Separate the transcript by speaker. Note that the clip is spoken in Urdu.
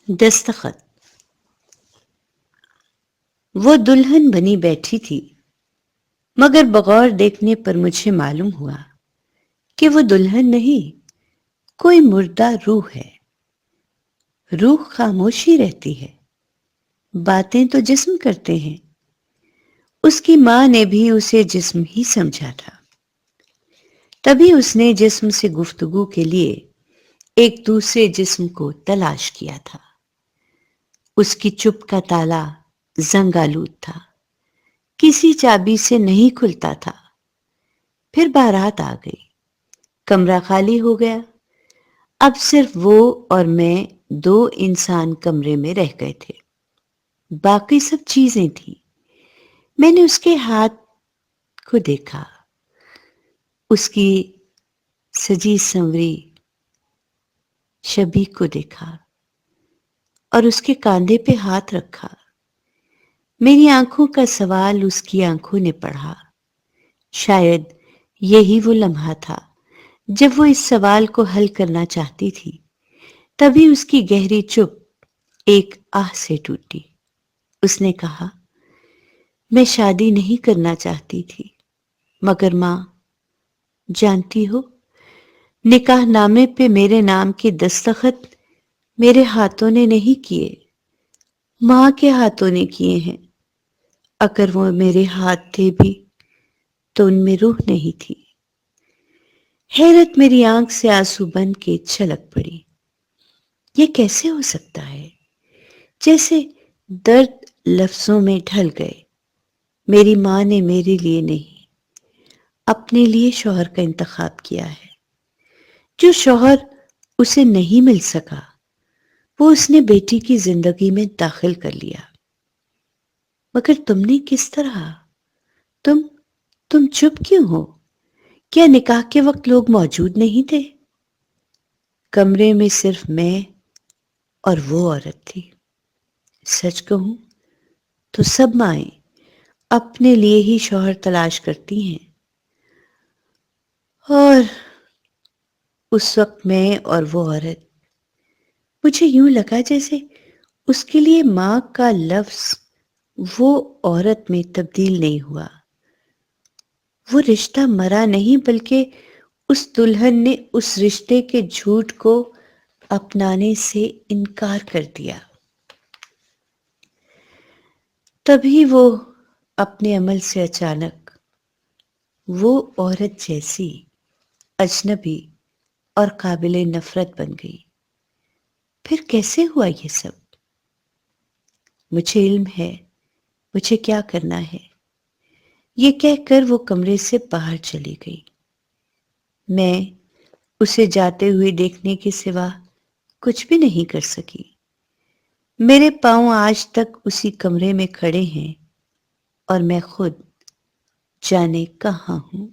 Speaker 1: دستخط۔ وہ دلہن بنی بیٹھی تھی، مگر بغور دیکھنے پر مجھے معلوم ہوا کہ وہ دلہن نہیں، کوئی مردہ روح ہے۔ روح خاموشی رہتی ہے، باتیں تو جسم کرتے ہیں۔ اس کی ماں نے بھی اسے جسم ہی سمجھا تھا، تبھی اس نے جسم سے گفتگو کے لیے ایک دوسرے جسم کو تلاش کیا تھا۔ اس کی چپ کا تالا زنگ آلود تھا، کسی چابی سے نہیں کھلتا تھا۔ پھر بارات آ گئی، کمرہ خالی ہو گیا۔ اب صرف وہ اور میں دو انسان کمرے میں رہ گئے تھے، باقی سب چیزیں تھیں۔ میں نے اس کے ہاتھ کو دیکھا، اس کی سجی سنوری شبیہ کو دیکھا اور اس کے کاندھے پہ ہاتھ رکھا۔ میری آنکھوں کا سوال اس کی آنکھوں نے پڑھا۔ شاید یہی وہ لمحہ تھا جب وہ اس سوال کو حل کرنا چاہتی تھی۔ تبھی اس کی گہری چپ ایک آہ سے ٹوٹی۔ اس نے کہا، میں شادی نہیں کرنا چاہتی تھی، مگر ماں، جانتی ہو، نکاح نامے پہ میرے نام کے دستخط میرے ہاتھوں نے نہیں کیے، ماں کے ہاتھوں نے کیے ہیں۔ اگر وہ میرے ہاتھ تھے بھی تو ان میں روح نہیں تھی۔ حیرت میری آنکھ سے آنسو بن کے چھلک پڑی۔ یہ کیسے ہو سکتا ہے؟ جیسے درد لفظوں میں ڈھل گئے۔ میری ماں نے میرے لیے نہیں، اپنے لیے شوہر کا انتخاب کیا ہے۔ جو شوہر اسے نہیں مل سکا، وہ اس نے بیٹی کی زندگی میں داخل کر لیا۔ مگر تم نے کس طرح؟ تم چپ کیوں ہو؟ کیا نکاح کے وقت لوگ موجود نہیں تھے؟ کمرے میں صرف میں اور وہ عورت تھی۔ سچ کہوں تو سب مائیں اپنے لیے ہی شوہر تلاش کرتی ہیں، اور اس وقت میں اور وہ عورت، مجھے یوں لگا جیسے اس کے لیے ماں کا لفظ وہ عورت میں تبدیل نہیں ہوا۔ وہ رشتہ مرا نہیں، بلکہ اس دلہن نے اس رشتے کے جھوٹ کو اپنانے سے انکار کر دیا۔ تبھی وہ اپنے عمل سے اچانک وہ عورت جیسی اجنبی اور قابل نفرت بن گئی۔ پھر کیسے ہوا یہ سب؟ مجھے علم ہے، مجھے کیا کرنا ہے، یہ کہہ کر وہ کمرے سے باہر چلی گئی۔ میں اسے جاتے ہوئے دیکھنے کے سوا کچھ بھی نہیں کر سکی۔ میرے پاؤں آج تک اسی کمرے میں کھڑے ہیں، اور میں خود جانے کہاں ہوں۔